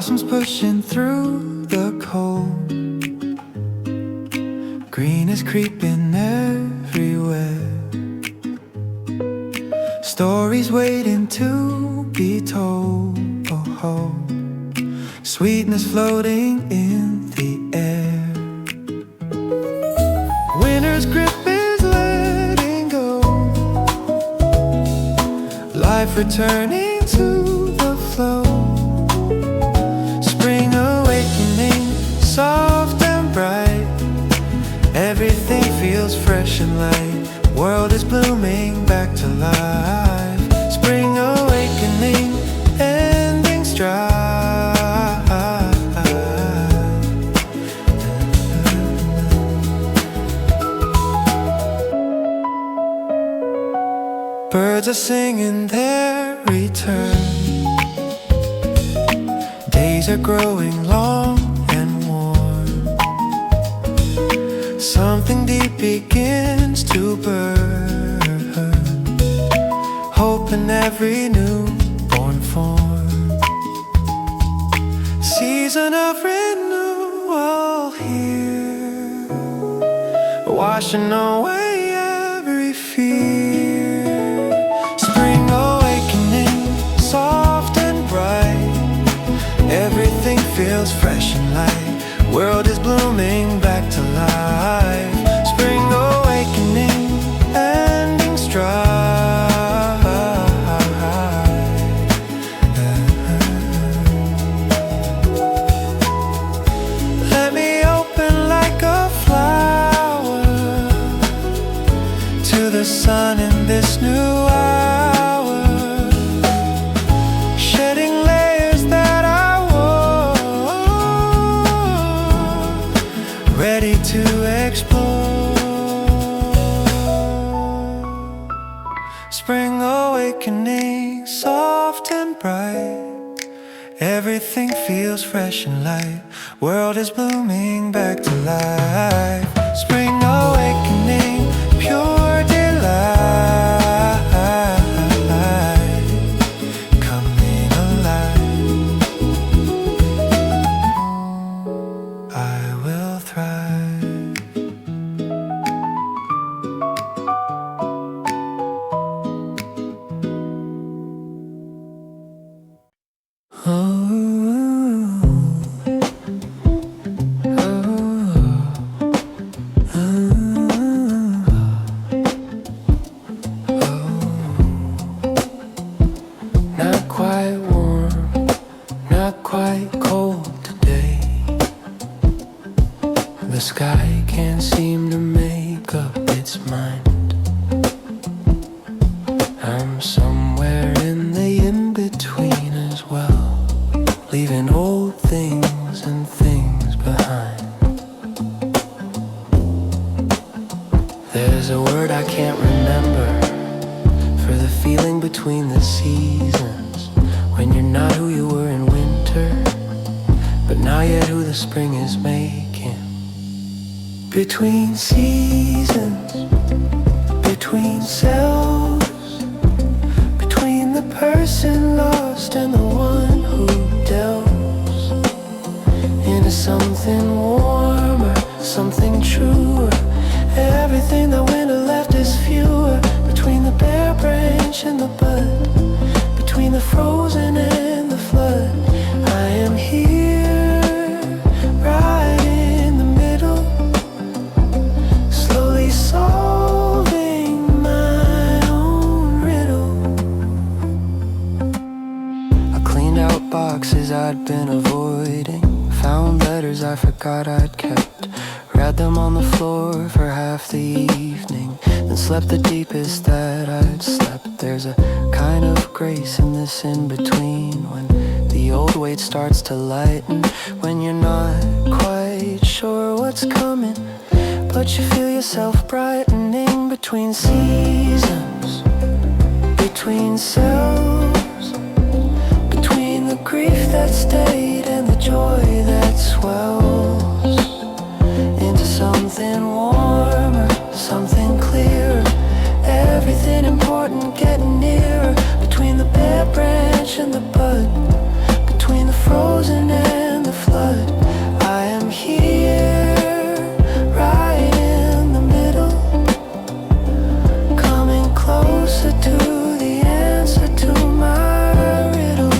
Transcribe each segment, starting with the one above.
blossoms pushing through the cold. Green is creeping everywhere. Stories waiting to be told. Oh, sweetness floating in the air. Winter's grip is letting go. Life returning to the flow. Spring awakening, soft and bright. Everything feels fresh and light. World is blooming back to life. Spring awakening, endings dry. Birds are singing their return. Days are growing long and warm. Something deep begins to burn. Hope in every newborn form. Season of renewal here, washing away every fear. Spring awakening, soft and bright. Everything feels fresh and light. World is blooming back to life. Spring awakening, endings dry. Let me open like a flower to the sun in this new hour. Shedding layers that I wore, ready to explore. Spring awakening, soft and bright. Everything feels fresh and light. World is blooming back to life. Spring awakening, pure delight, coming alive. I will thrive. Not quite warm, not quite cold today. The sky can't seem to make up its mind. I'm somewhere in the in-between as well, leaving old things and things behind. There's a word I can't remember for the feeling between the seasons, when you're not who you were in winter, but not yet who the spring is making. Between seasons, between selves, between the person lost and the one who delves into something warmer, something truer. Everything that winter left is fewer. Between the bare branch and the bud, between the frozen and the flood, I am here, right in the middle, slowly solving my own riddle. I cleaned out boxes I'd been avoiding, found letters I forgot I'd kept, read them on the floor for half the evening, then slept the deepest that I'd slept. There's a kind of grace in this in-between, when the old weight starts to lighten, when you're not quite sure what's coming, but you feel yourself brightening. Between seasons, between selves, between the grief that stayed and the joy that swells into something warmer, something clearer. Everything important getting nearer. Between the bare branch and the bud, between the frozen in the flood. I am here, right in the middle, coming closer to the answer to my riddle.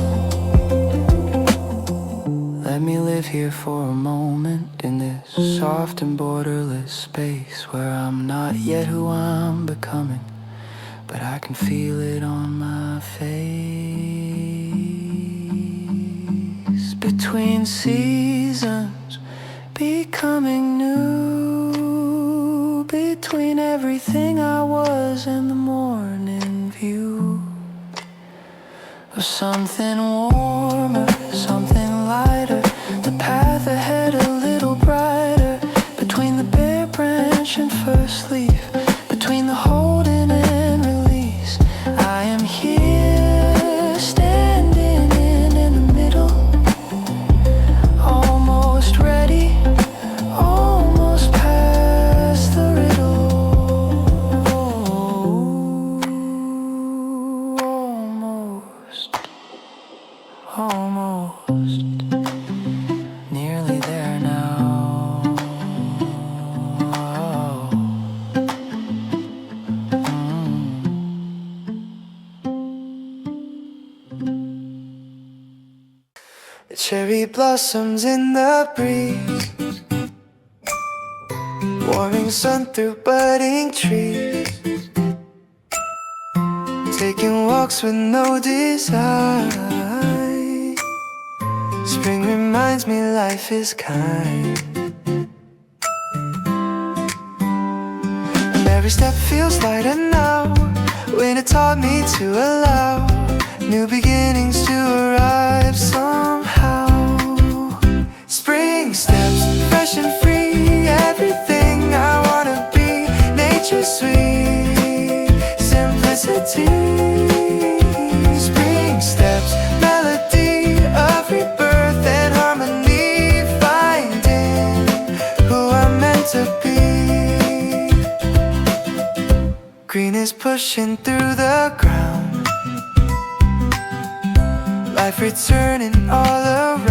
Let me live here for a moment in this soft and borderless space where I'm not yet who I'm becoming, but I can feel it on my face. Between seasons, becoming new, between everything I was and the morning view of something warmer, something lighter, the path ahead a little brighter, between the bare branch and first leaf, between the holding and release. I am here, standing in the middle, almost ready, almost past the riddle. Almost, nearly there now. The cherry blossoms in the breeze, warming sun through budding trees, taking walks with no design. Spring reminds me life is kind, and every step feels lighter now when it taught me to allow new beginnings to arrive somehow. Spring steps, fresh and free, everything I wanna be. Nature's sweet simplicity. Spring steps, melody of rebirth and harmony, finding who I'm meant to be. Green is pushing through the ground, life returning all around.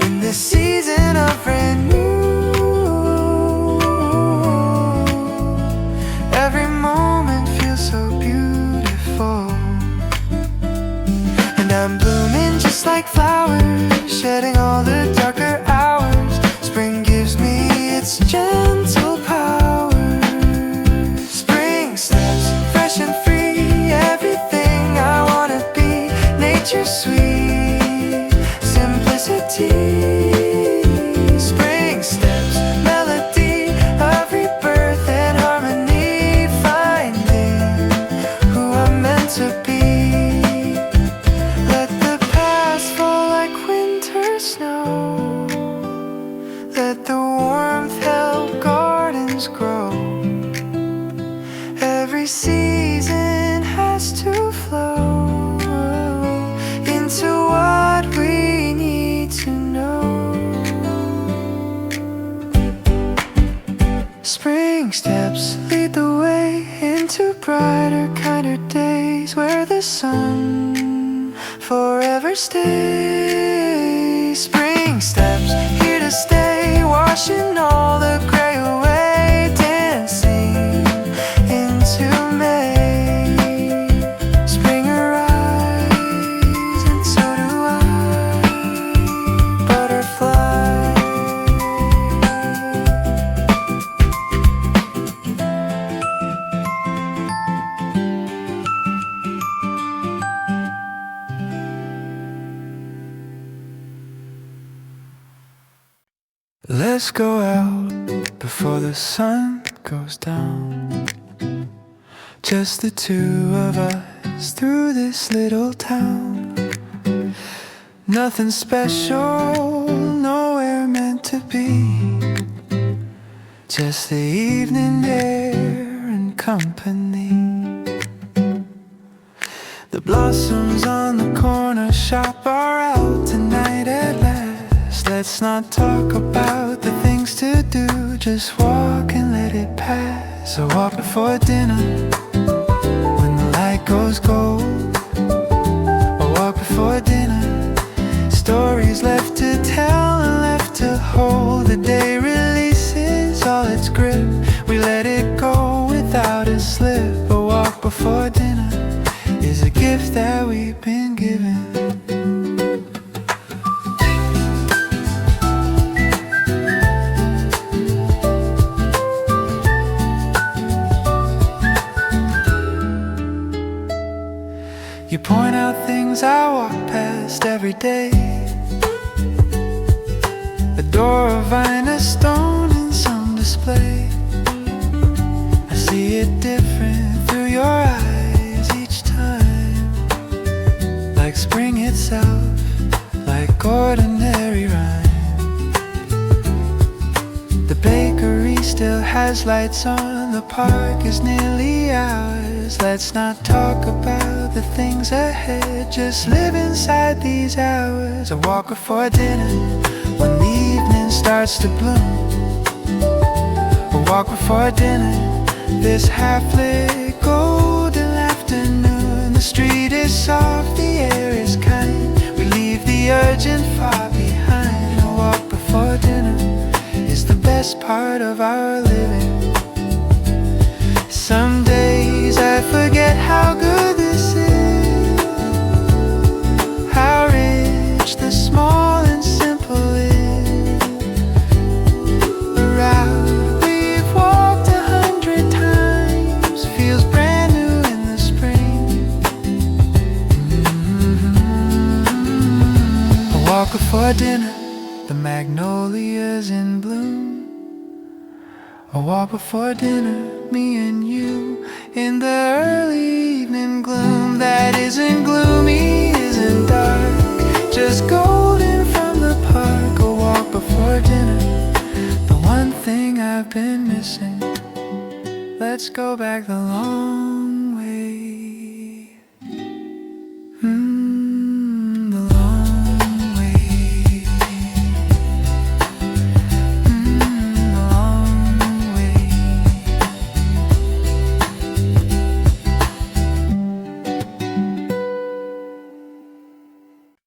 In this season of renew, every moment feels so beautiful, and I'm blooming just like flowers, shedding all the darker hours. Spring gives me its gentle power. Spring steps, fresh and free, everything I wanna be. Nature's sweet simplicity. Spring steps, melody of rebirth and harmony, finding who I'm meant to be. Let the past fall like winter snow, let the warmth help gardens grow. Every season has to flow into what we need to know. Spring steps lead the way into brighter, kinder days where the sun forever stays. Spring steps here to stay, washing all the gray away, dancing into May. Spring arrives and so do I, butterfly. Let's go out before the sun goes down, just the two of us through this little town. Nothing special, nowhere meant to be, just the evening air and company. The blossoms on the corner shop are out tonight at last. Let's not talk about the things to do, just walk and let it pass. So walk before dinner when the light goes gold, or walk hold, the day releases all its grip. We let it go without a slip. A walk before dinner is a gift that we've been given. You point out things I walk past every day. A door of vine, a stone in some display. I see it different through your eyes each time. Like spring itself, like ordinary rhyme. The bakery still has lights on, the park is nearly ours. Let's not talk about the things ahead, just live inside these hours. A walk before dinner when the evening starts to bloom. A walk before dinner, this half-lit golden afternoon. The street is soft, the air is kind. We leave the urgent far behind. A walk before dinner is the best part of our living. Some days I forget how good this is, how rich the small and simple is. The route we've walked 100 times feels brand new in the spring. A walk before dinner, the magnolias in bloom. A walk before dinner, me and you, in the early evening gloom. That isn't gloomy, isn't dark, just golden from the park. A walk before dinner, the one thing I've been missing. Let's go back the long way. The long way. The long way.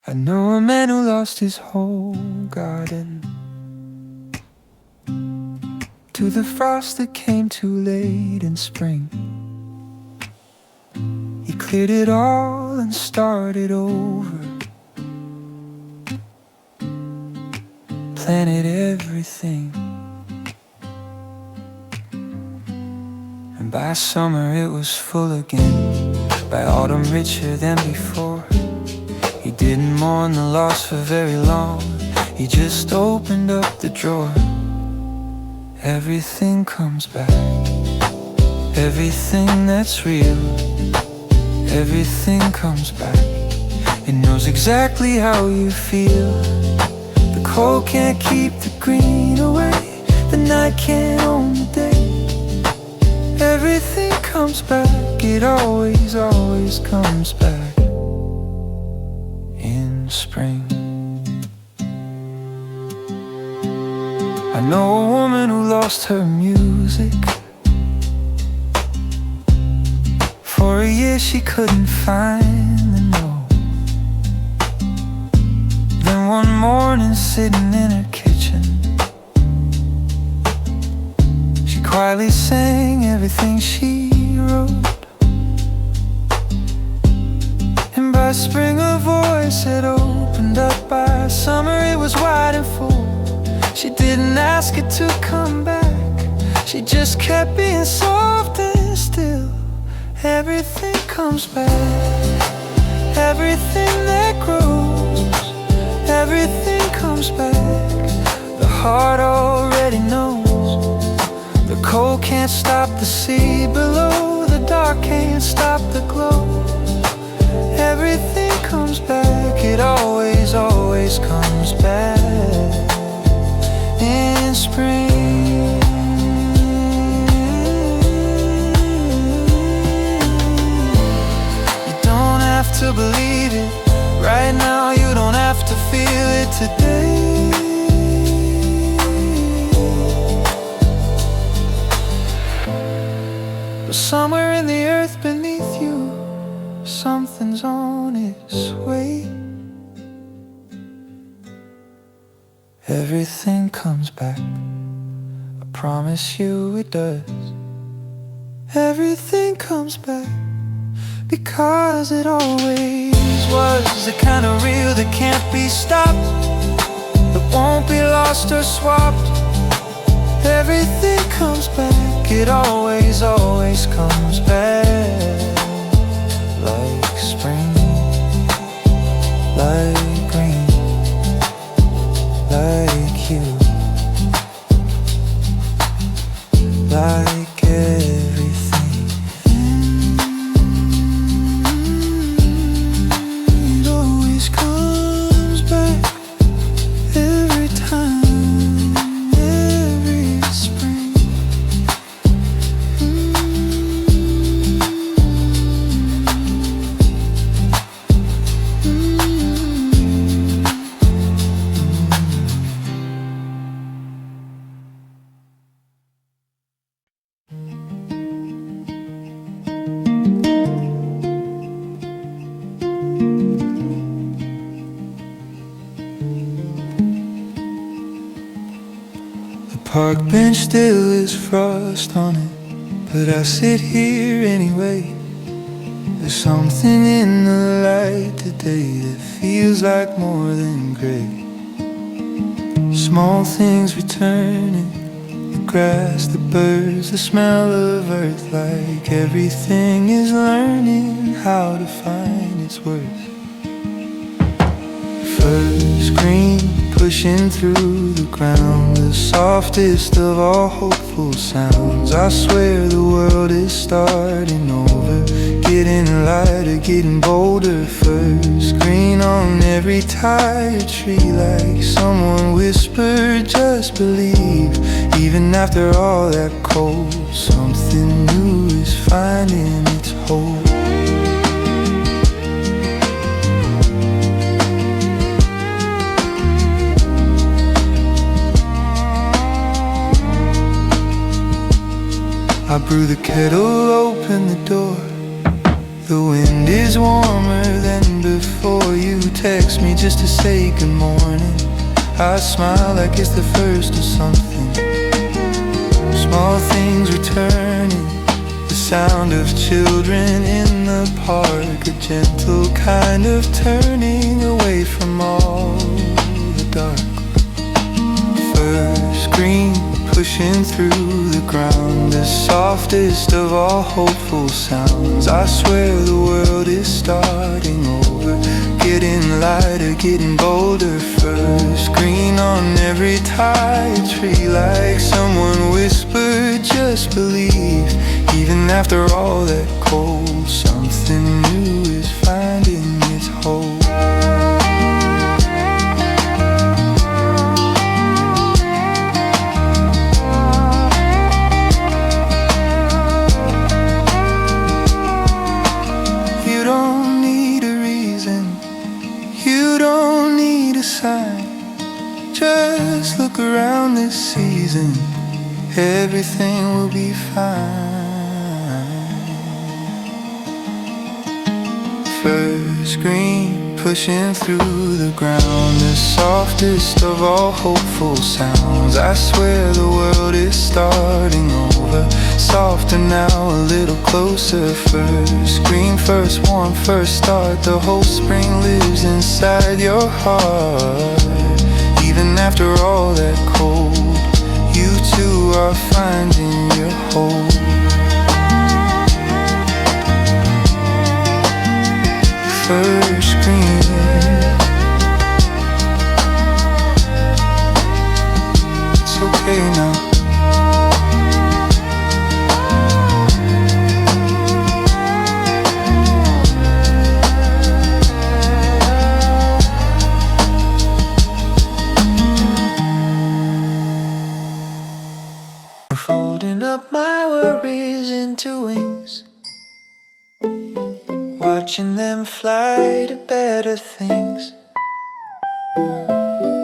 I know a man who lost his whole garden to the frost that came too late in spring. He cleared it all and started over, planted everything. And by summer it was full again, by autumn richer than before. He didn't mourn the loss for very long, he just opened up the drawer. Everything comes back, everything that's real, everything comes back. It knows exactly how you feel. The cold can't keep the green away, the night can't own the day. Everything comes back, it always, always comes back in spring. I know a woman who lost her music. For a year she couldn't find the note. Then one morning sitting in her kitchen, she quietly sang everything she wrote. And by spring her voice had opened up, by summer it was wide and full. She didn't ask it to come back, she just kept being soft and still. Everything comes back, everything that grows, everything comes back. The heart already knows. The cold can't stop the sea below, the dark can't stop the glow. Everything comes back, it always, always comes back in spring. You don't have to believe it right now, you don't have to feel it today. But somewhere in the earth beneath you, something's on its way. Everything comes back, I promise you it does. Everything comes back, because it always was. The kind of real that can't be stopped, that won't be lost or swapped. Everything comes back, it always, always comes back. Like spring, like green, like you, like everything. It always comes back, every time, every spring. Park bench still is frost on it, but I sit here anyway. There's something in the light today that feels like more than gray. Small things returning, the grass, the birds, the smell of earth, like everything is learning how to find its worth. First green pushing through the ground, the softest of all hopeful sounds. I swear the world is starting over, getting lighter, getting bolder. First green on every tired tree, like someone whispered, just believe. Even after all that cold, something new is finding its hold. I brew the kettle, open the door. The wind is warmer than before. You text me just to say good morning. I smile like it's the first of something. Small things returning, the sound of children in the park, a gentle kind of turning away from all the dark. First green pushing through the ground, the softest of all hopeful sounds. I swear the world is starting over, getting lighter, getting bolder. First green on every tired tree, like someone whispered, just believe. Even after all that cold, something new is finding its hold. Just look around this season, everything will be fine. First green pushing through the ground, the softest of all hopeful sounds. I swear the world is starting over, softer now, a little closer. First green, first warm, first start. The whole spring lives inside your heart. Even after all that cold, you too are finding your hold. First green, it's okay now. Folding up my worries into wings, watching them fly to better things.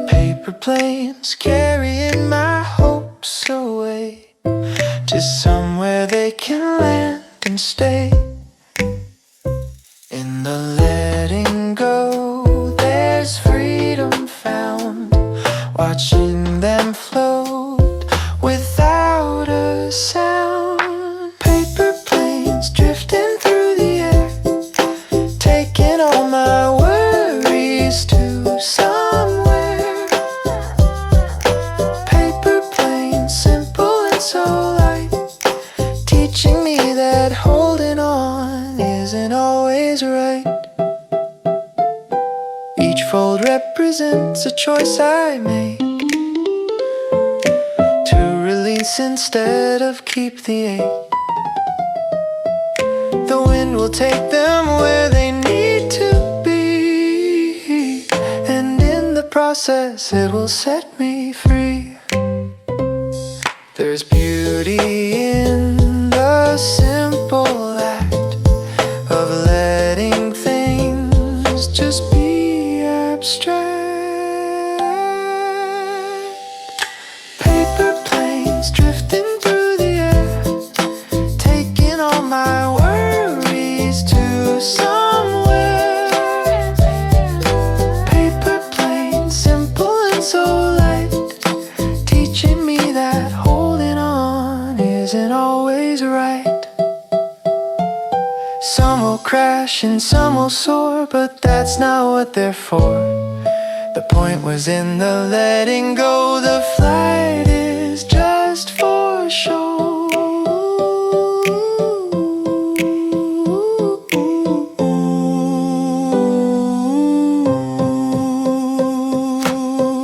Paper planes carrying my hopes away to somewhere they can land and stay. In the letting go, there's freedom found. watching them float without a sound. Paper planes drifting through the air, taking all my worries to somewhere. Paper planes, simple and so light, teaching me that holding on isn't always right. Each fold represents a choice I make, to release instead of keep the ache. The wind will take them where they need to be, and in the process it will set me free. There's beauty in the simple act of letting things just be abstract. Paper planes drifting through the air, taking all my worries to somewhere. Paper planes, simple and so light, teaching me that holding on isn't always right. Some will crash and some will soar, but that's not what they're for. The point was in the letting go, the flight is just for show.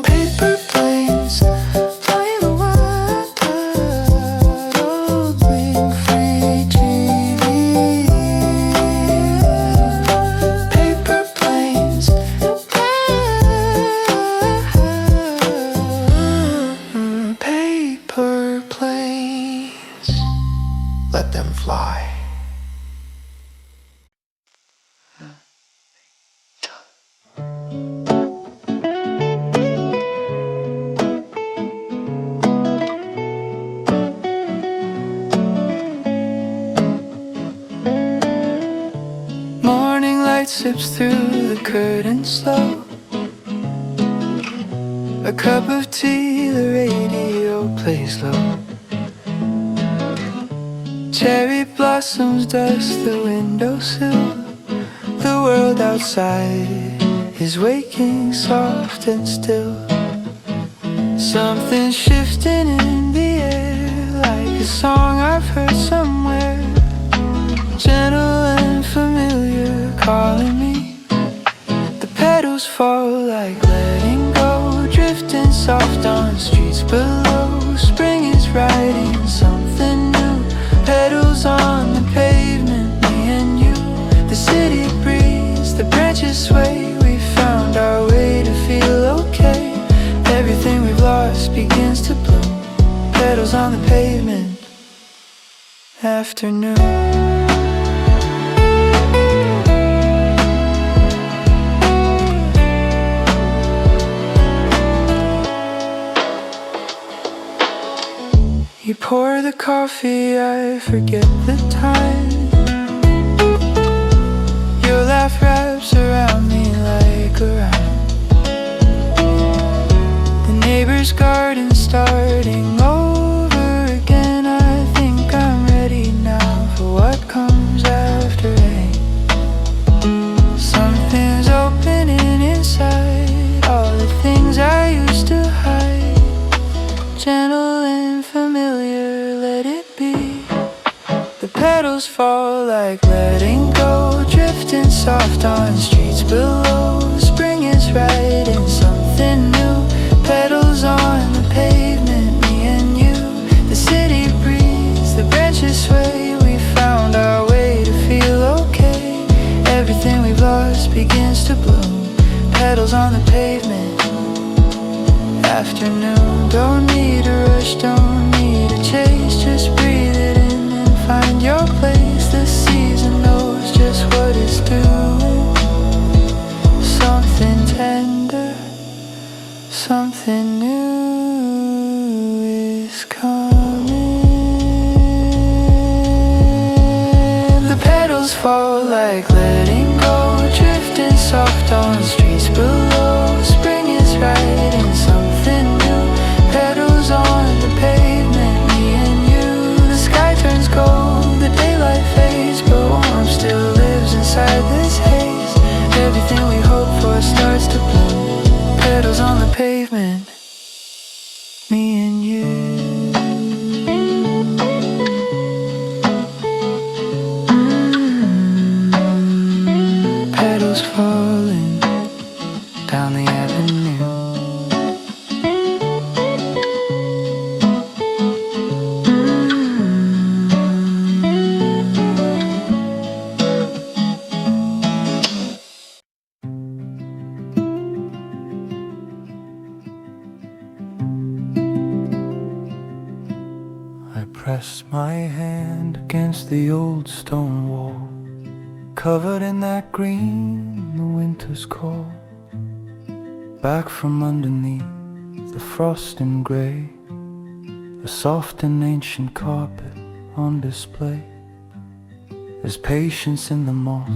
Paper planes flying the wide, wing free TV. Paper planes, paper planes, let them fly. Morning light sips through the curtain slow. A cup of tea, the radio plays low. Cherry blossoms dust the windowsill. The world outside is waking soft and still. Something shifting in the air, like a song I've heard somewhere. Gentle and familiar, calling me. The petals fall like letting go, drifting soft on streets below. Spring is writing something new, petals on the pavement, me and you. The city breathes, the branches sway. We found our way to feel okay. Everything we've lost begins to bloom, petals on the pavement, afternoon. You pour the coffee, I forget the time. Your laugh wraps around me like a rhyme. The neighbor's garden starting over again. I think I'm ready now for what comes after rain. Something's opening inside, all the things I used to hide. Gentle and familiar, let it be. The petals fall like letting go, drifting soft on streets below. Spring is writing something new, petals on the pavement, me and you. The city breathes, the branches sway. We found our way to feel okay. Everything we've lost begins to bloom, petals on the pavement, afternoon. Don't need a rush, don't need a chase, just breathe it in and find your place. The season knows just what it's due. Something tender, something new is coming. The petals fall like letting go, drifting soft on streets below. Spring is writing something pavement, me and you. Petals falling down the avenue. I press my hand against the old stone wall, covered in that green, the winter's call. Back from underneath the frost and grey, a soft and ancient carpet on display. There's patience in the moss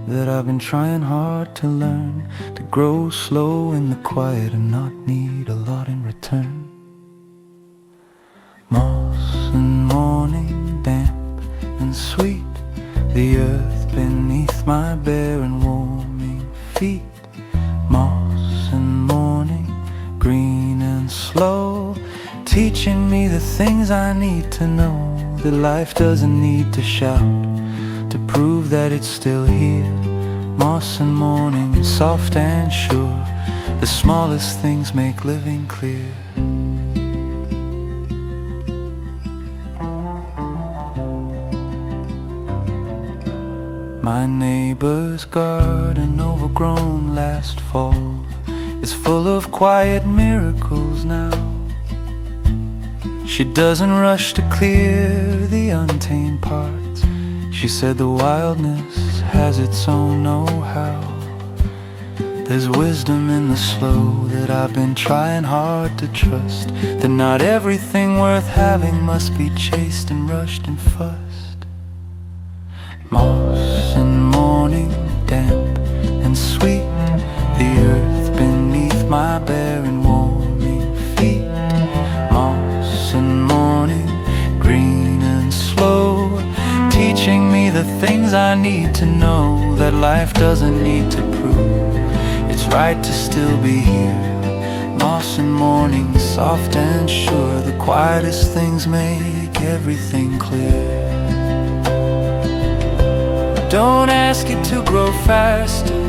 that I've been trying hard to learn, to grow slow in the quiet and not need a lot in return. Moss and morning, damp and sweet, the earth beneath my bare and warming feet. Moss and morning, green and slow, teaching me the things I need to know, that life doesn't need to shout to prove that it's still here. Moss and morning, soft and sure, the smallest things make living clear. My neighbor's garden, overgrown last fall, is full of quiet miracles now. She doesn't rush to clear the untamed parts. She said the wildness has its own know-how. There's wisdom in the slow that I've been trying hard to trust, that not everything worth having must be chased and rushed and fussed. Moss and morning, damp and sweet, the earth beneath my bare and warming feet. Moss and morning, green and slow, teaching me the things I need to know, that life doesn't need to prove it's right to still be here. Moss and morning, soft and sure, the quietest things make everything clear. Don't ask it to grow faster,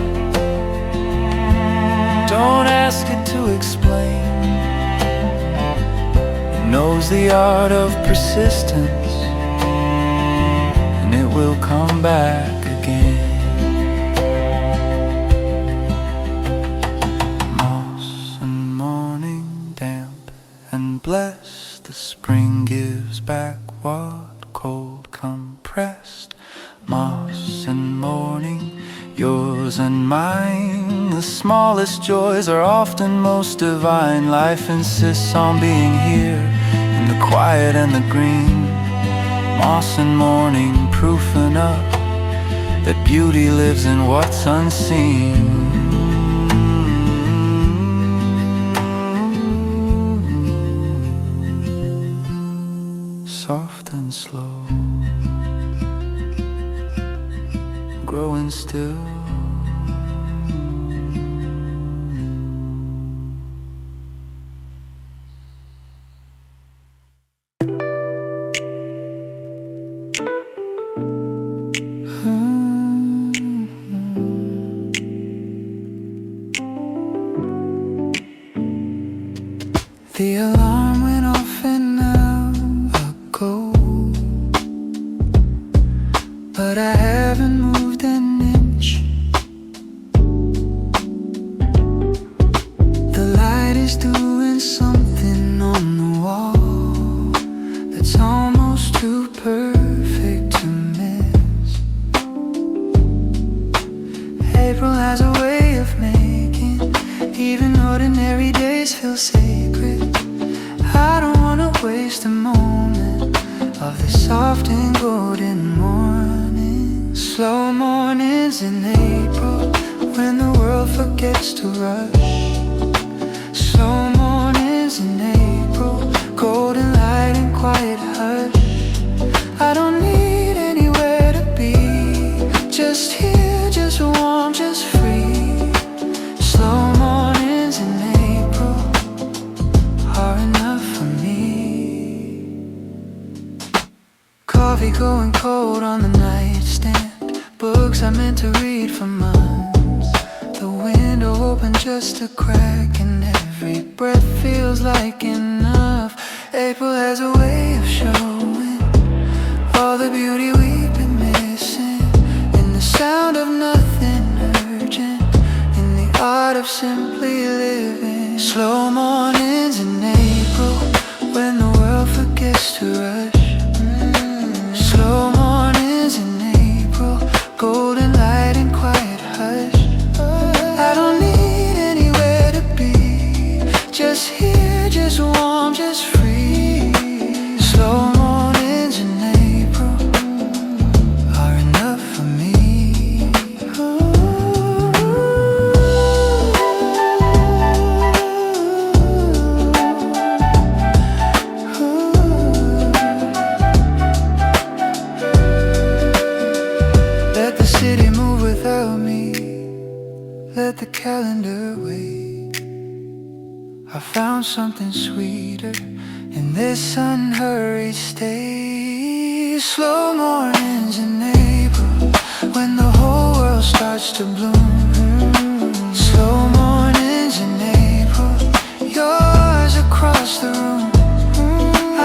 don't ask it to explain. It knows the art of persistence, and it will come back again. Moss and morning, damp and blessed, the spring gives back what cold compressed. Moss and morning, yours and mine, the smallest joys are often most divine. Life insists on being here in the quiet and the green. Moss and morning, proofing up that beauty lives in what's unseen. Soft and slow, growing still. The alarm went off an hour ago, but I haven't moved an inch. The light is doing something on the wall that's almost too perfect to miss. April has a way of making even ordinary days feel sacred. I don't wanna waste a moment of this soft and golden morning. Slow mornings in April, when the world forgets to rush. Slow mornings in April, golden light and quiet hush. I don't need anywhere to be, just here, just warm, just free. Slow mornings in April, Coffee going cold on the nightstand. Books I meant to read for months. The window open just a crack, and every breath feels like enough. April has a way of showing all the beauty we've been missing, in the sound of nothing urgent, in the art of simply living. Slow mornings in April, when the world forgets to rush. Slow mornings in April, golden light and quiet hush. I don't need anywhere to be, just here, just warm, just free. Slow mornings in April are enough for me. Let the city move without me, let the calendar wait. I found something sweeter in this unhurried state. Slow mornings in April, when the whole world starts to bloom. Slow mornings in April, yours across the room.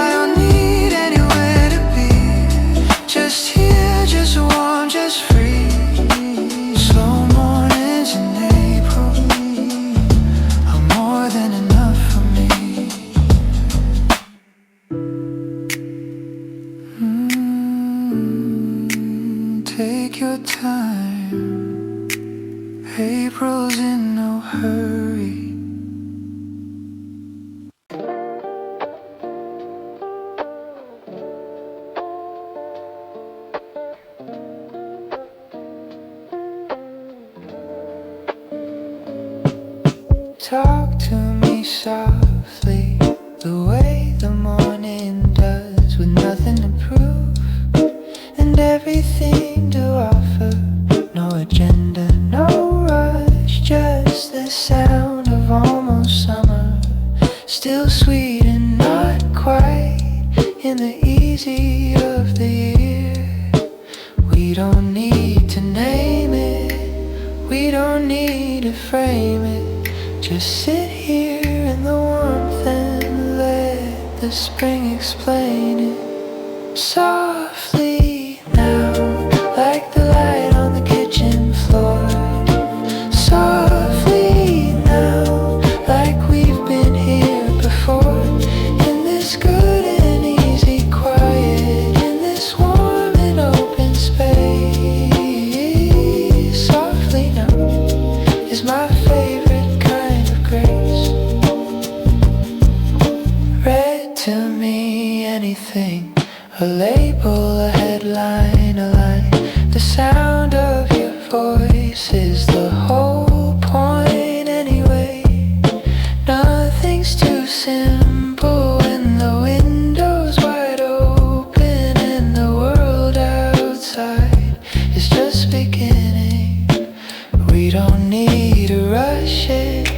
I don't need anywhere to be, just here, just warm, just free. Slow mornings in April are more than enough for me. Take your time, April's in no hurry. Talk to me softly, the way the morning does, with nothing to prove and everything to offer. No agenda, no rush, just the sound of almost summer. Still sweet and not quite in the easy of the year. We don't need to name it, we don't need to frame it. Just sit here in the warmth and let the spring explain it. Softly now, like the light on the kitchen floor. Softly now, like we've been here before. In this good and easy quiet, in this warm and open space. Softly now is my favorite kind of grace. Read to me anything, a label, a headline, a line. The sound of your voice is the whole point anyway. Nothing's too simple when the window's wide open and the world outside is just beginning. We don't need to rush it,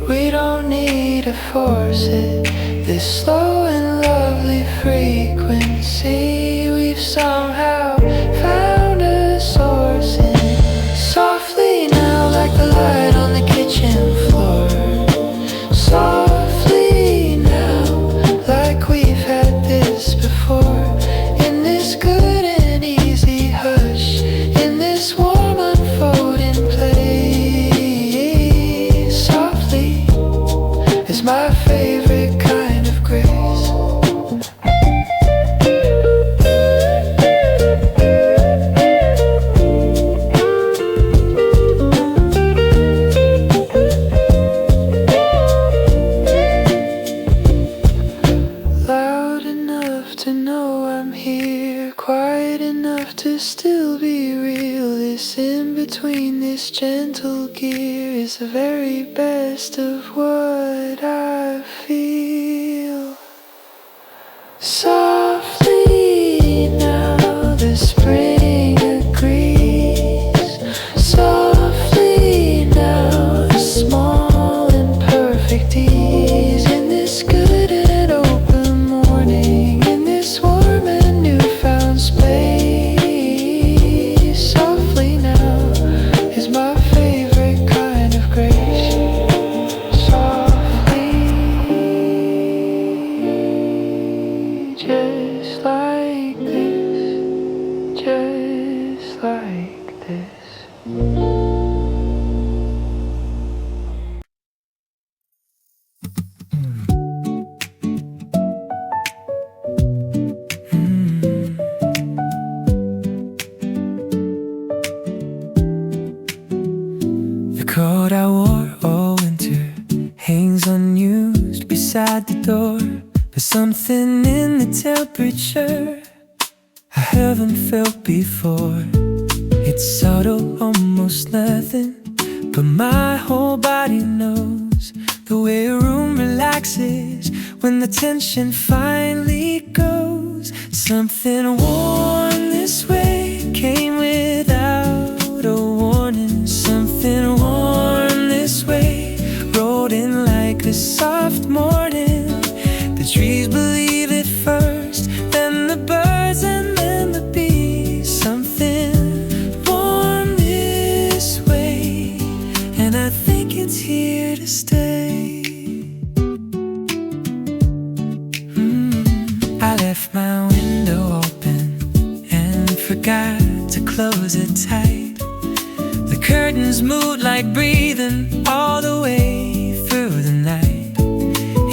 we don't need to force it. This slow and lovely frequency we've somehow found a source in. Softly now, like the light on the kitchen floor. Softly now, like we've had this before. In this good and easy hush, in this warm unfolding place. Softly is my favorite kind of grace. Loud enough to know I'm here, quiet enough to still be real. This in between, this gentle gear is the very best of what I feel. Softly now, the spring agrees. Softly now, a small and perfect ease. In this good and open morning, in this warm and newfound space. outside the door. There's something in the temperature I haven't felt before. It's subtle, almost nothing, but my whole body knows the way a room relaxes when the tension finally goes. Something warm this way came without a warning. Something warm this way rolled in like a soft morning. The trees believe it first, then the birds and then the bees. Something warm this way, and I think it's here to stay. I left my window open and forgot to close it tight. The curtains moved like breathing all the way through the night.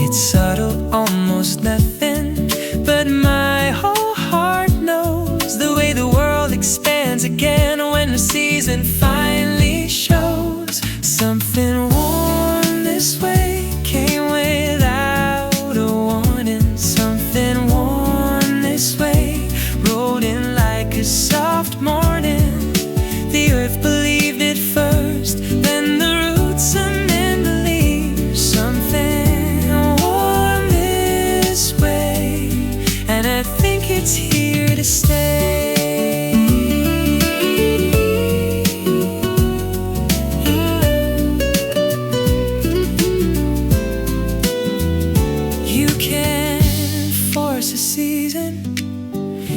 It's subtle, almost nothing, but my whole heart knows the way the world expands again when the season finally shows. Something warm this way came without a warning. Something warm this way rolled in like a soft morning. The earth believed it first, then the roots and then the leaves. Something warm this way, and I think it's here to stay. You can't force a season,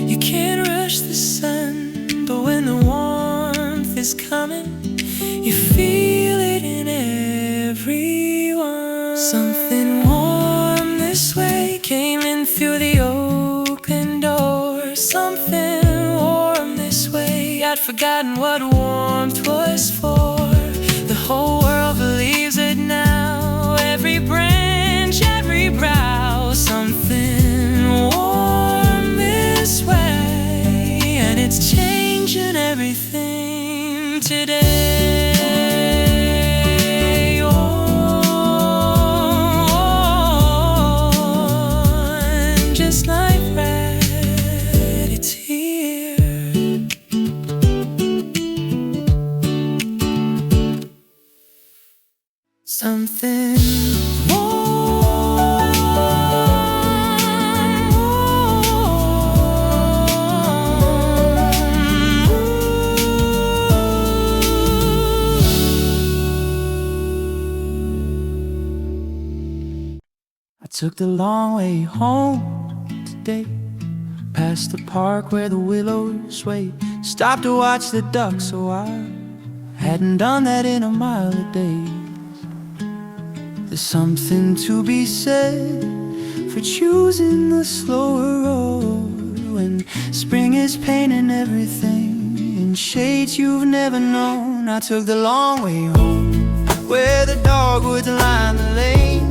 you can't rush the sun, but when the warmth is coming, you feel it in everyone. Something warm this way came in through the open door. Something warm this way, I'd forgotten what warmth was for. The whole world believes it now, every branch, every brow. Something warm this way, and it's changing everything today. Oh, just like that, it's here. Something I took the long way home today, past the park where the willows sway. Stopped to watch the ducks a while, hadn't done that in a mile a day. There's something to be said for choosing the slower road when spring is painting everything in shades you've never known. I took the long way home where the dogwoods line the lane.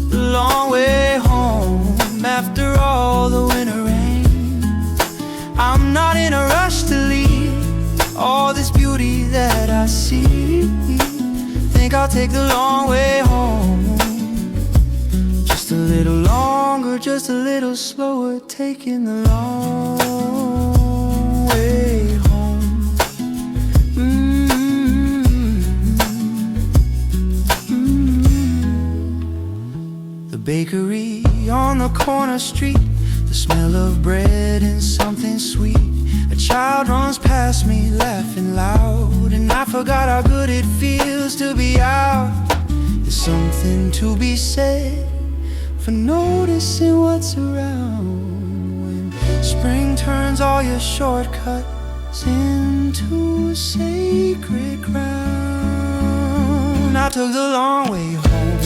The long way home after all the winter rain. I'm not in a rush to leave all this beauty that I see. Think I'll take the long way home, just a little longer, just a little slower, taking the long way home. The bakery on the corner street, the smell of bread and something sweet. A child runs past me laughing loud, and I forgot how good it feels to be out. There's something to be said for noticing what's around when spring turns all your shortcuts into sacred ground. I took the long way home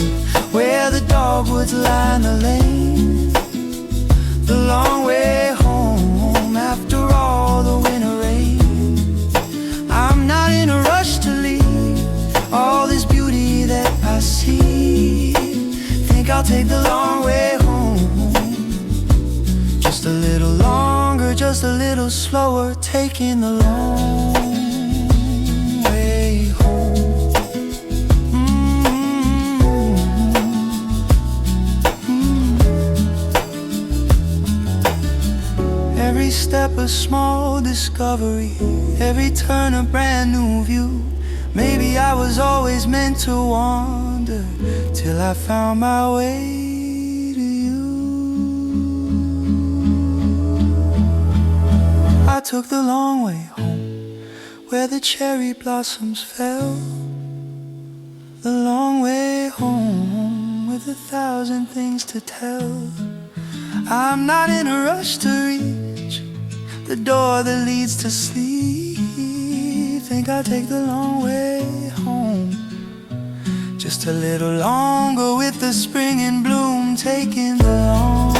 where the dogwoods line the lane. The long way home after all the winter rain. I'm not in a rush to leave all this beauty that I see. Think I'll take the long way home, just a little longer, just a little slower, taking the long way home. step a small discovery, every turn a brand new view. Maybe I was always meant to wander till I found my way to you. I took the long way home where the cherry blossoms fell, the long way home with 1,000 things to tell. I'm not in a rush to reach the door that leads to sleep. Think I'll take the long way home just a little longer, with the spring in bloom taking the long.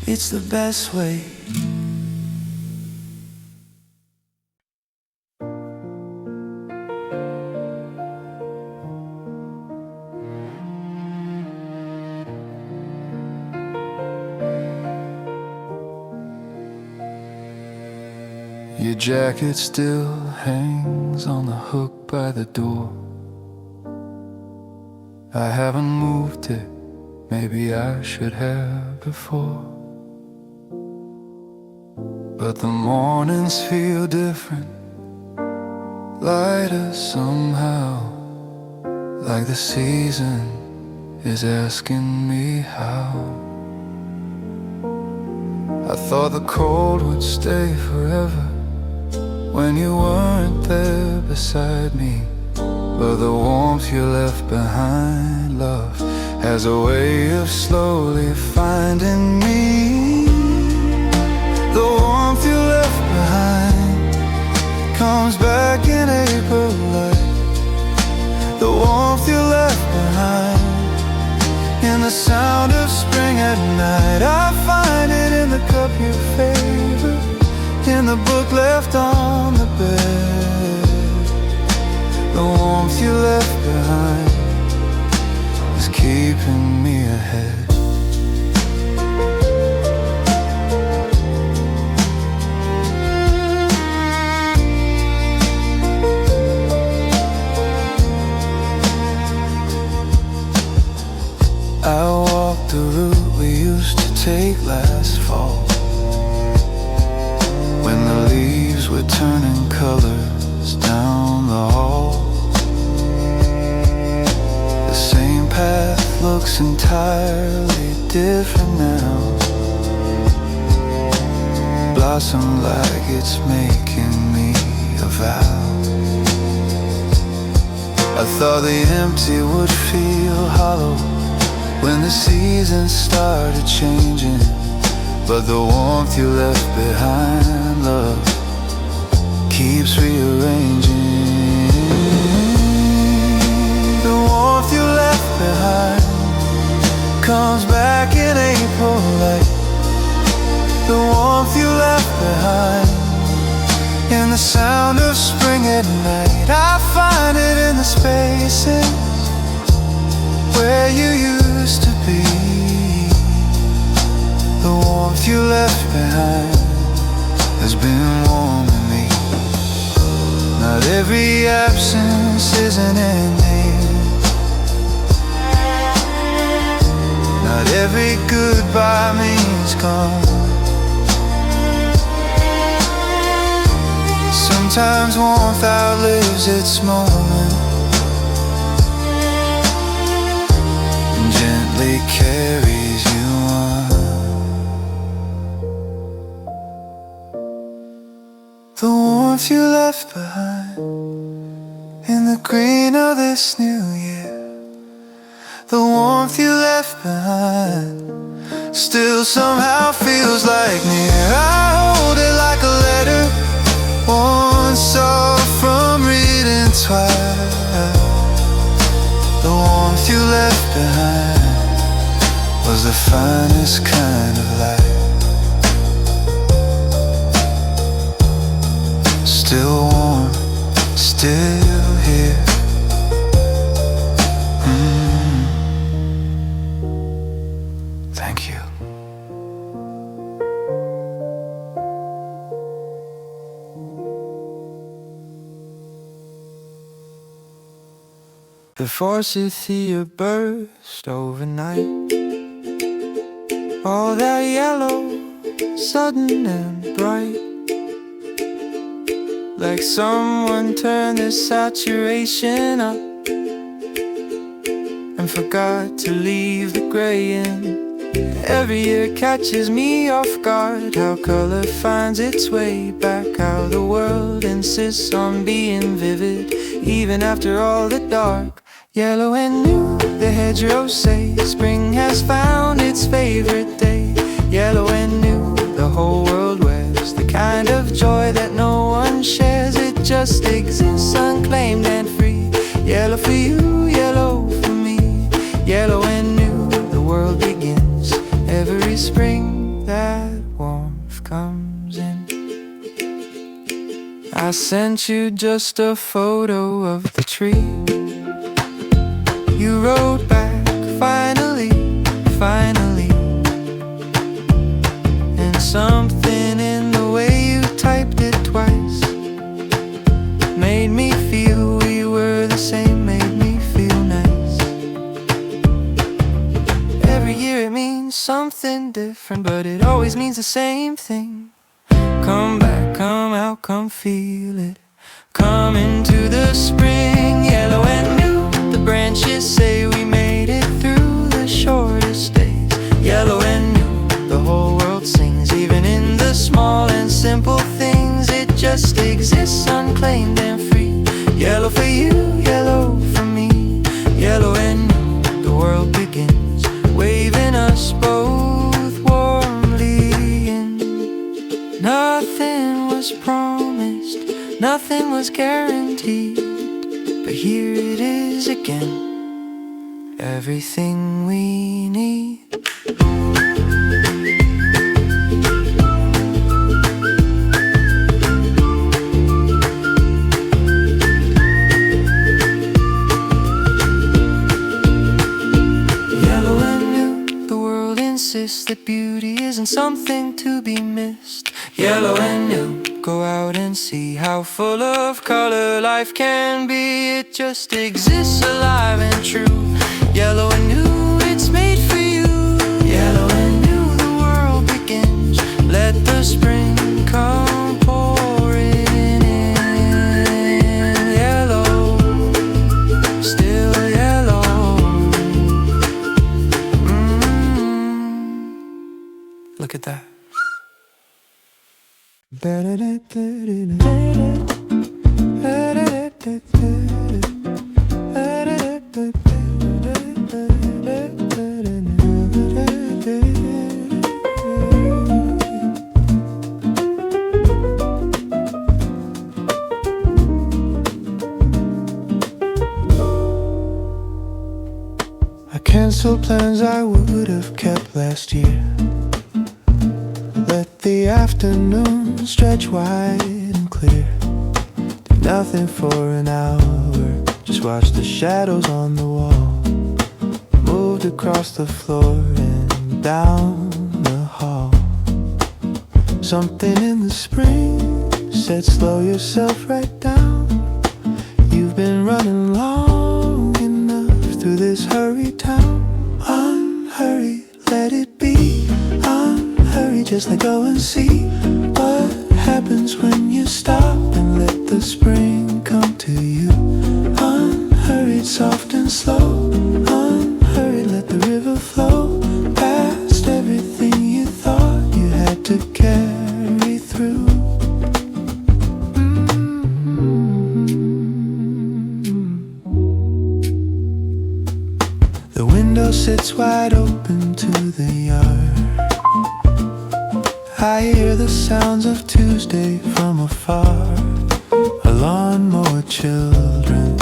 It's the best way. Your jacket still hangs on the hook by the door. I haven't moved it, maybe I should have before. But the mornings feel different, lighter somehow, like the season is asking me how. I thought the cold would stay forever when you weren't there beside me, but the warmth you left behind, love, has a way of slowly finding me. The warmth you left behind comes back in April light. The warmth you left behind in the sound of spring at night. I find it in the cup you favor, in the book left on the bed. The warmth you left behind is keeping me ahead. I walked the route we used to take last fall, when the leaves were turning colors down the hall. The same path looks entirely different now, blossom like it's making me a vow. I thought the empty would feel hollow when the seasons started changing, but the warmth you left behind, love, keeps rearranging. The warmth you left behind comes back in April light. The warmth you left behind in the sound of spring at night. I find it in the spaces where you used to be. The warmth you left behind has been warming me. Not every absence is an ending, not every goodbye means gone. Sometimes warmth outlives its moment and gently carries you on. The warmth you left behind in the green of this new year, the warmth you left behind still somehow feels like near. I hold it like a letter, one saw from reading twice. The warmth you left behind was the finest kind of light. Still warm, still here, The forsythia burst overnight. All that yellow, sudden and bright, like someone turned the saturation up and forgot to leave the gray in. Every year catches me off guard, how color finds its way back, how the world insists on being vivid even after all the dark. Yellow and new, the hedgerows say, spring has found its favorite day. Yellow and new, the whole world wears the kind of joy that no one shares. It just exists unclaimed and free. Yellow for you, yellow for me. Yellow and new, the world begins every spring that warmth comes in. I sent you just a photo of the tree. You wrote back, finally, finally. And something in the way you typed it twice made me feel we were the same, made me feel nice. Every year it means something different, but it always means the same thing. Come back, come out, come feel it. Come into the spring, yellow and new. The branches say we made it through the shortest days. Yellow and new, the whole world sings, even in the small and simple things. It just exists unclaimed and free. Yellow for you, yellow for me. Yellow and new, the world begins, waving us both warmly in. Nothing was promised, nothing was guaranteed, but here it is again, everything we need. Yellow and new, the world insists that beauty isn't something to be missed. Yellow and new, go out and see how full of color life can be. It just exists alive and true. Yellow and new, it's made for you. Yellow and new, the world begins. Let the spring come pouring in. Yellow, still yellow. Look at that. I canceled plans I would have kept last year. Let the afternoon stretch wide and clear. Do nothing for an hour, just watch the shadows on the wall. Moved across the floor and down the hall. Something in the spring said slow yourself right down. You've been running long enough through this hurried town. Unhurried, let it be. Unhurried, just let go and see what happens when you stop and let the spring come to you. Unhurried, soft and slow. Unhurried, let the river flow past everything you thought you had to carry through. The window sits wide open to the yard. I hear the sounds of Tuesday from afar. A lawnmower, children,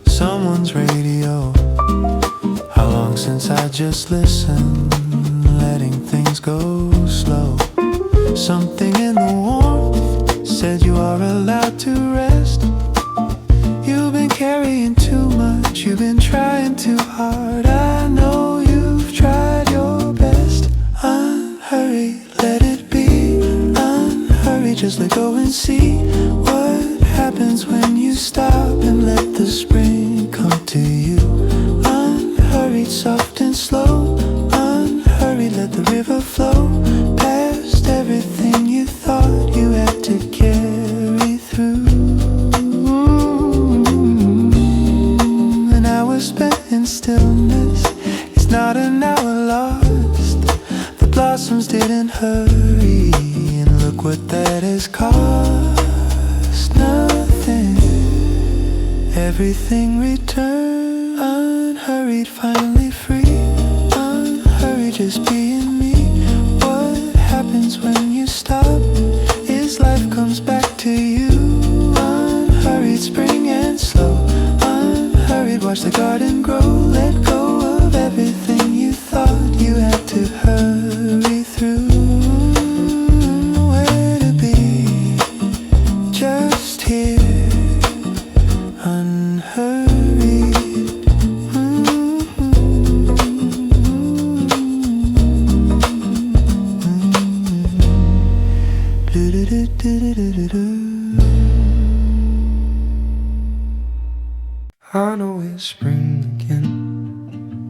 someone's radio. How long since I just listened, letting things go slow. Something in the warmth said you are allowed to rest. You've been carrying too much, you've been trying too hard. I know you've tried your best. Unhurried, let it be. Unhurried, just let go and see what happens when you stop and let the spring come to you. everything returned. Unhurried, finally free. Unhurried, just being me. What happens when you stop is life comes back to you. Unhurried, spring and slow. Unhurried, watch the garden grow. Let go of everything you thought you had to hurry through. Where to be? Just here. Unhurried. I know it's spring again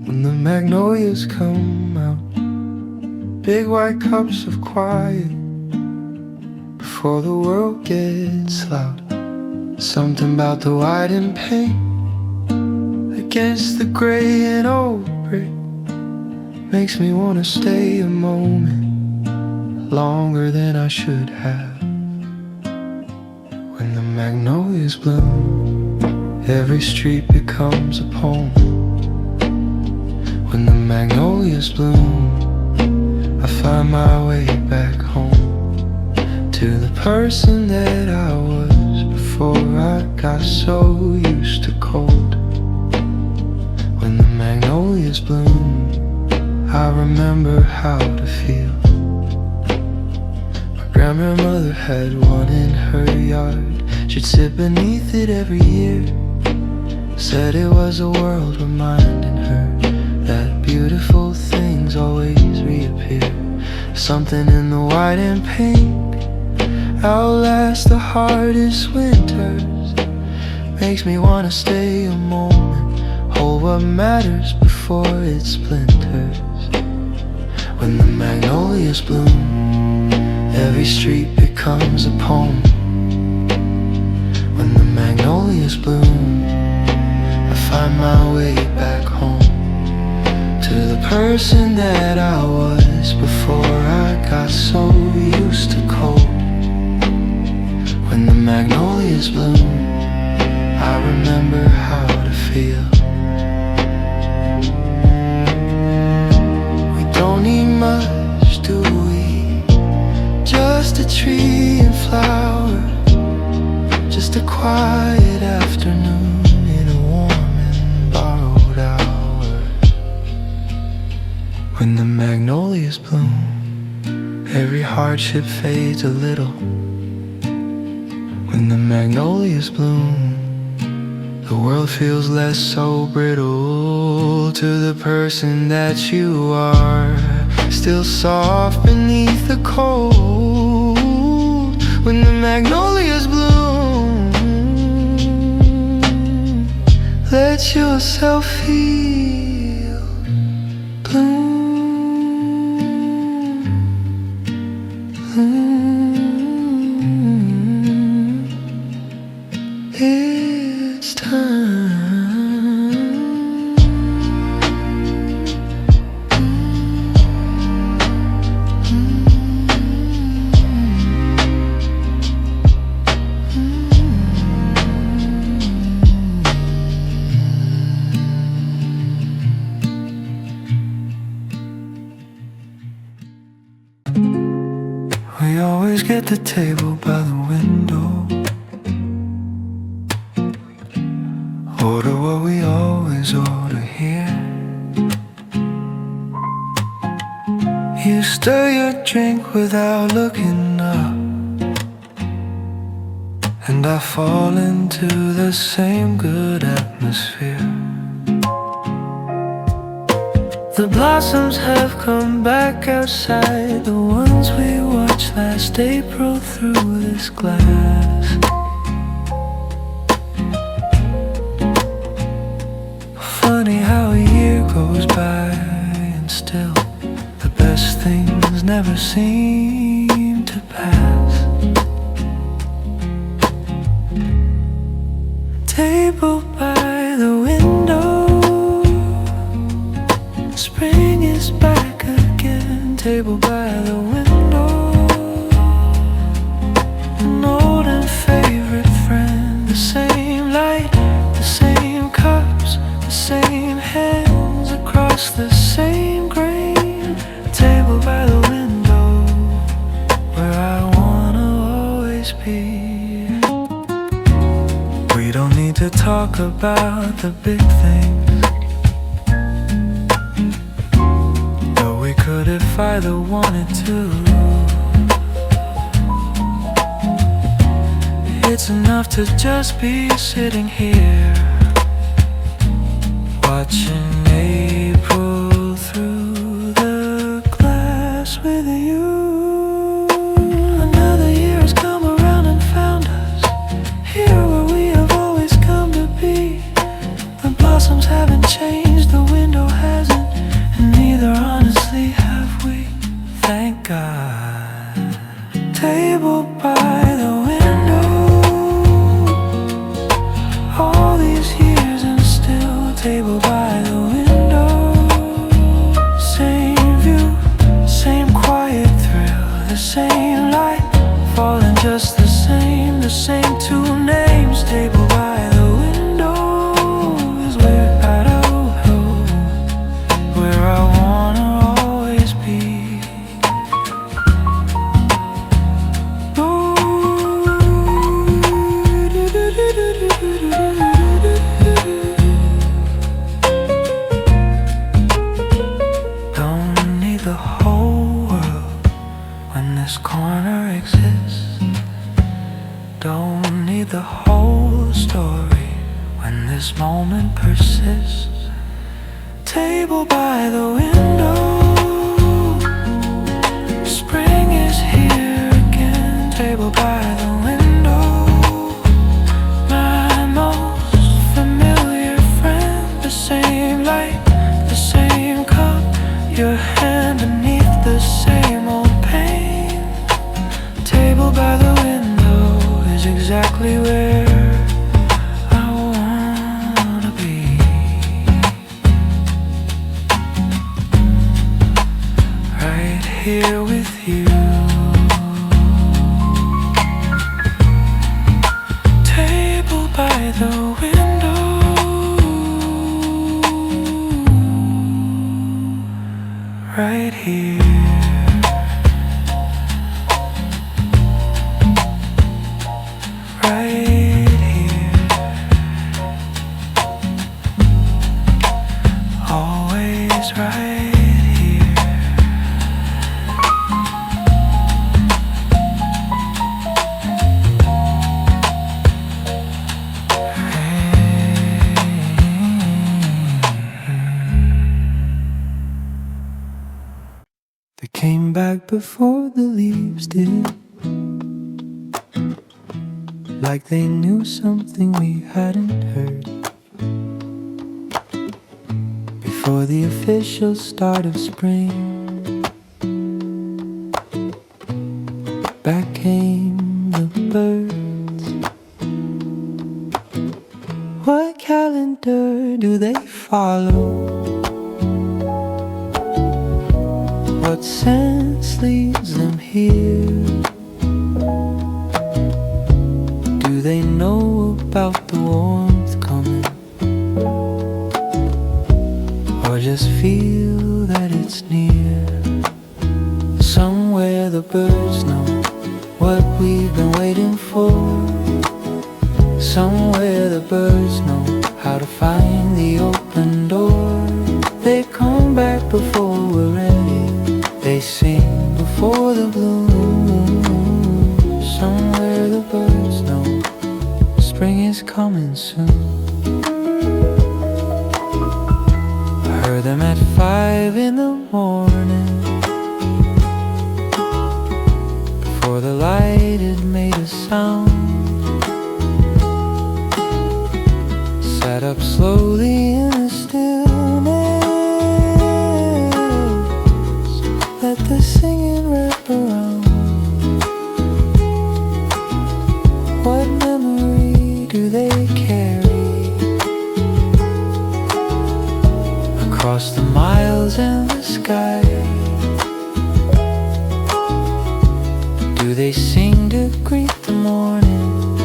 when the magnolias come out. Big white cups of quiet before the world gets loud. Something about the white and paint against the gray and old brick makes me wanna stay a moment longer than I should have. When the magnolias bloom, every street becomes a poem. When the magnolias bloom, I find my way back home to the person that I was before I got so used to cold. When the magnolias bloom, I remember how to feel. My grandmother had one in her yard. She'd sit beneath it every year. Said it was a world reminding her that beautiful things always reappear. Something in the white and pink outlasts the hardest winters. Makes me wanna stay a moment, hold what matters before it splinters. When the magnolias bloom, every street becomes a poem. When the magnolias bloom, I find my way back home to the person that I was before I got so used to cold. When the magnolias bloom, I remember how to feel. We don't need much, do we? Just a tree and flower, just a quiet afternoon in a warm and borrowed hour. When the magnolias bloom, every hardship fades a little. When the magnolias bloom, the world feels less so brittle. To the person that you are, still soft beneath the cold. When the magnolias bloom, let yourself feel bloom. It's time. We always get the table by the window. Order what we always order here. You stir your drink without looking up, and I fall into the same good atmosphere. The blossoms have come back outside, the ones we watched last April through this glass. Funny how a year goes by and still the best things never seem to pass. Table by the window, spring is back again. Table by the window, an old and favorite friend. The same light, the same hands across the same grain. Table by the window where I wanna always be. We don't need to talk about the big things, though we could if either wanted to. It's enough to just be sitting here, watching April through the glass with you. Another year has come around and found us here where we have always come to be. The blossoms haven't changed, the window hasn't, and neither honestly have we. Thank God. Table by the window, all these years and still table by the window. Same view, same quiet thrill, the same light falling just the same two names. Table by the window is where I don't know, where I wanna always be. Don't need the whole world when this corner exists. Don't need the whole story when this moment persists. Table by the window, spring is here again. Table by the window, my most familiar friend. The same light, the same cup, your hand beneath the same old pain. Table by the window is exactly where I wanna be. Right here with you. Table by the window, right here. Right here. Always right here. They came back before the leaves did, like they knew something we hadn't heard. Before the official start of spring, back came the birds. What calendar do they follow? What sense leads them here? Do they know about the warmth coming, or just feel that it's near? Somewhere the birds know what we've been waiting for. Somewhere the birds know how to find the open door. They come back before we're ready, they sing before the bloom. Somewhere the birds know spring is coming soon. I heard them at 5 in the morning, before the light had made a sound. Sat up slowly in the stillness, let the singing wrap around. What memory do they carry across the miles and the sky? Do they sing to greet the morning,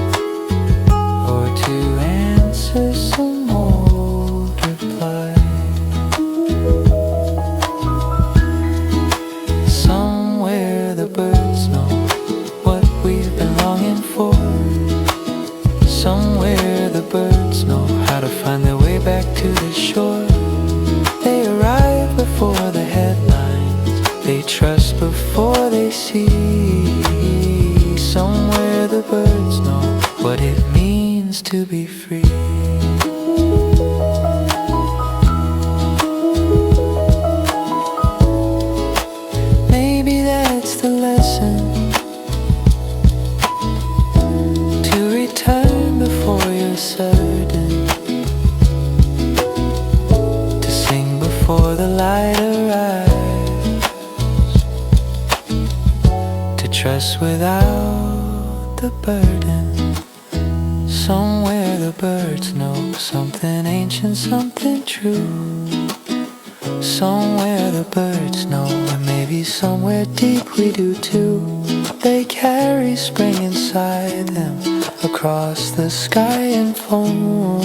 or to answer some old reply? Somewhere the birds know how to find their way back to the shore. They arrive before the headlines, they trust before they see. Somewhere the birds know what it means to be free. Maybe that's the lesson, to return before you're certain, to sing before the light arrives, to trust without the burden. Somewhere the birds know something ancient, something true. Somewhere the birds know, and maybe somewhere deep we do too. They carry spring inside them, across the sky and foam.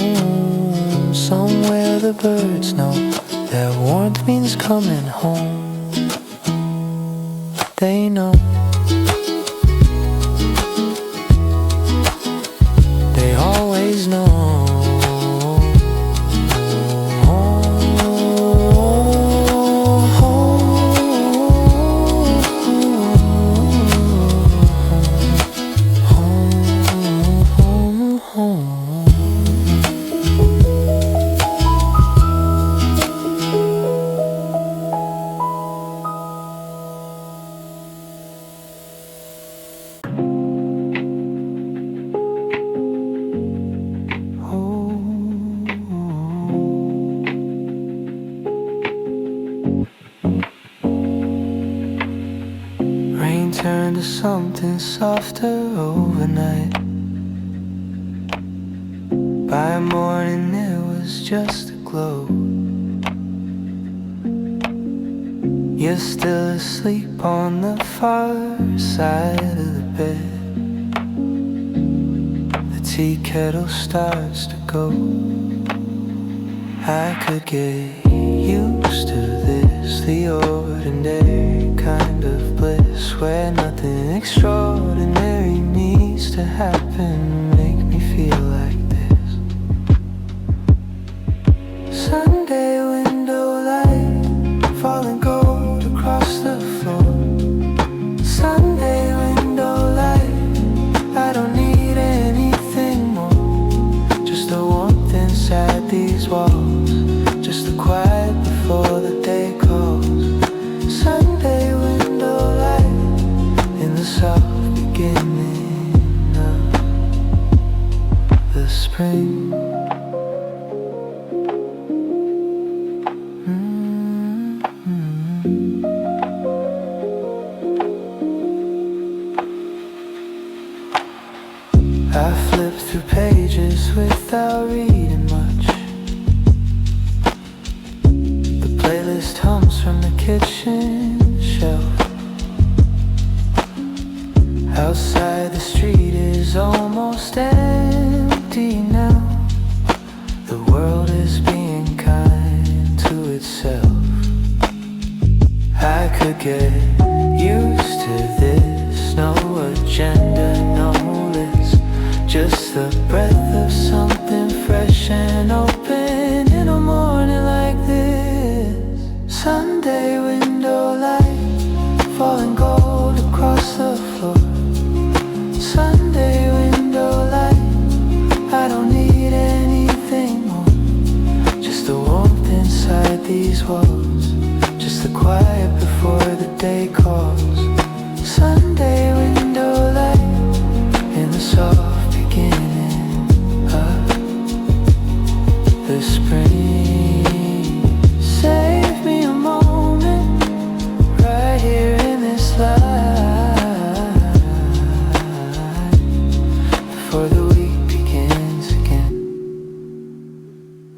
Somewhere the birds know that warmth means coming home. They know. They always know. Rain turned to something softer overnight. By morning it was just a glow. You're still asleep on the far side of the bed. The tea kettle starts to go. I could get used to this, the ordinary kind of bliss, where nothing extraordinary needs to happen to make me feel like this. Sunday window light falling gold across the floor. Sunday window light, I don't need anything more, just the warmth inside these walls, just the quiet before the day calls. Sunday window light in the soft beginning of the spring. I flipped through pages without reading much. The playlist hums from the kitchen shelf. Outside the street is almost empty now. The world is being kind to itself. I could get used to this, no agenda, no list, just the breath of something fresh and open in a morning like this. Sunday window light falling gold across the floor. Sunday window light, I don't need anything more, just the warmth inside these walls, just the quiet before the day calls. Sunday window light in the soft beginning of the spring. Save me a moment right here in this life before the week begins again.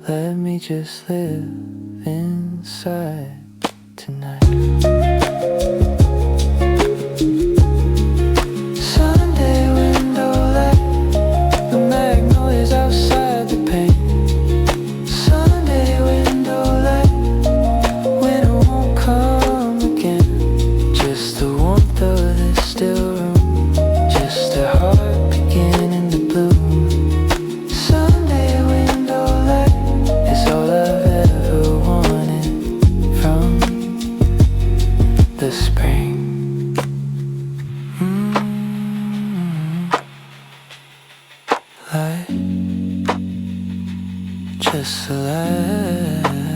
Let me just live inside tonight. Sunday window light, the magnolias outside the pane. Sunday window light, winter won't come again. Just the warmth of this still room, just a heart beginning to bloom. the spring. Light, just a light.